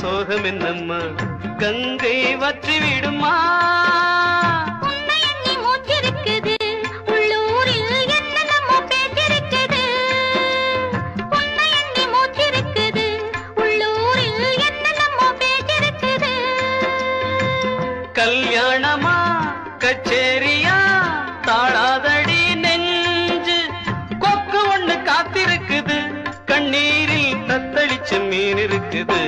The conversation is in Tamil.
சோகம் என்னம்மா கங்கை வற்றி விடுமா கல்யாணமா கச்சேரியா தாளாதடி நெஞ்சு கொக்கு ஒண்ணு காத்திருக்குது கண்ணீரில் தத்தளிச்ச மீன் இருக்குது